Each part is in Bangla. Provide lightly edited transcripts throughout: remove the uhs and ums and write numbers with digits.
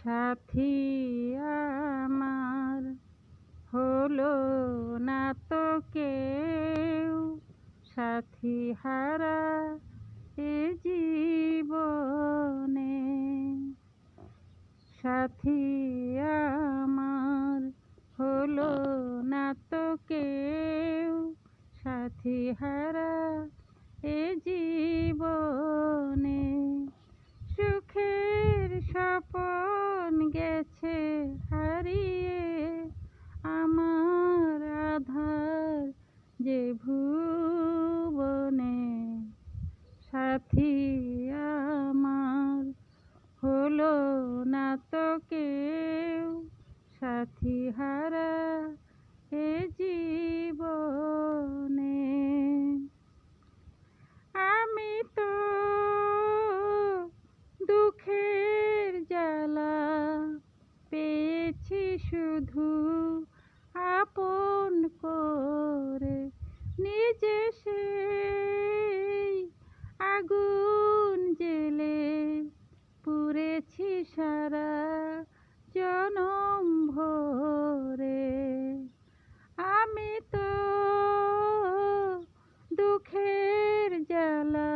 সাথী আমার হলো না তো কেউ, সাথী হারা এ জীবনে। সাথী আমার হলো না তো কেউ, সাথী হারা এ জীবনে। সুখের স্বপন গেছে হারিয়ে, আমার আধার যে ভুবনে। সাথী আমার হলো না তো কেউ, সাথী হারা এ জীবনে। আমি তো দুঃখের জ্বালা পেয়েছি শুধু আপন করে, নিজে সেই আগুন জেলে পুড়েছি সারা জনম ভরে। আমি তো দুঃখের জ্বালা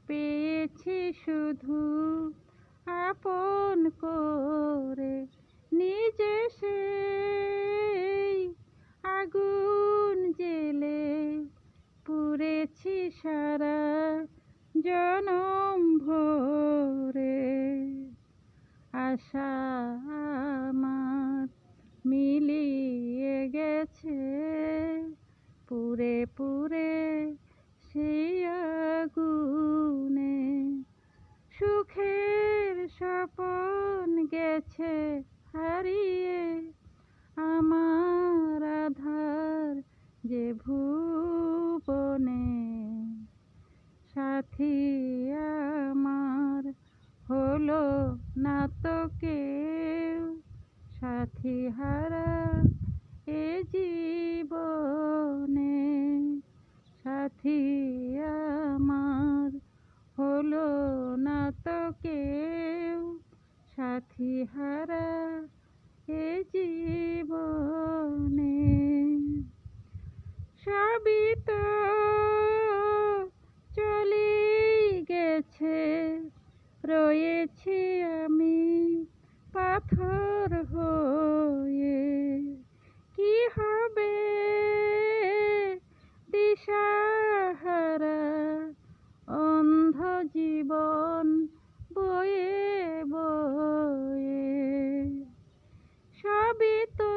পেয়েছি শুধু আপন করে, নিজে সেই আগুন জেলে পুড়েছি সারা জনম ভরে। আশা আমার মিলিয়ে গেছে পুড়ে পুড়ে সেই আগুনে। সুখের স্বপন গেছে হারিয়ে, আমার আধার যে ভুবনে। সাথী আমার হলো না তো কেউ, সাথী হারা এ জীবনে। সাথী আমার হলো না তো কেউ, সাথী হারা এ জীবনে। সবই তো চলে গেছে, রয়েছি আমি পাথর হয়ে। কি হবে দিশাহারা অন্ধ জীবন বয়ে বয়ে। সবই তো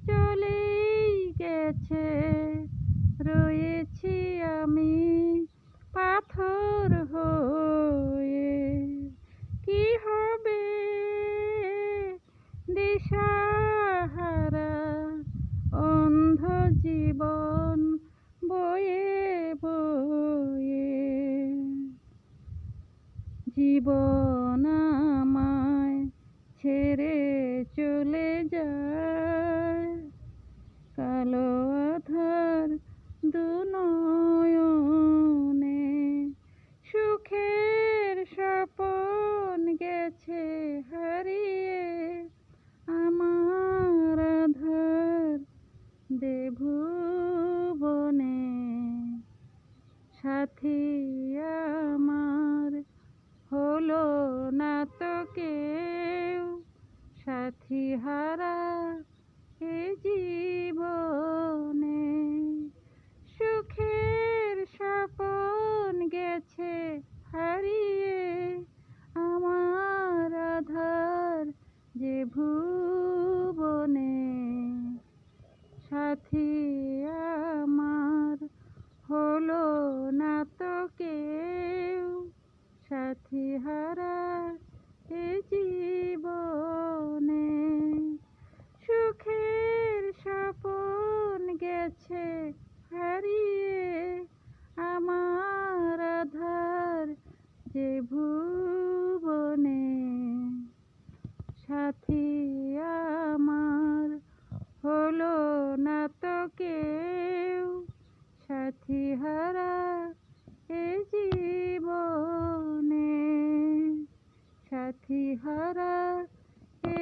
চলেই গেছে, রয়েছি আমি পাথর হয়ে। কি হবে দিশাহারা অন্ধ জীবন বয়ে বয়ে। জীবন আমায় ছেড়ে চলে যায়, কালো আধার দু নয়নে। সুখের স্বপন গেছে হারিয়ে, আমার আধার যে ভুবনে। সাথী আমার হলো না তো কেউ, সাথী হারা এ জীবনে। সুখের স্বপন গেছে হারিয়ে, আমার আধার যে ভুবনে। সাথী আমার হলো না তো কেউ, সাথী হারা এ জীবনে। সুখের স্বপন সাথী হারা এ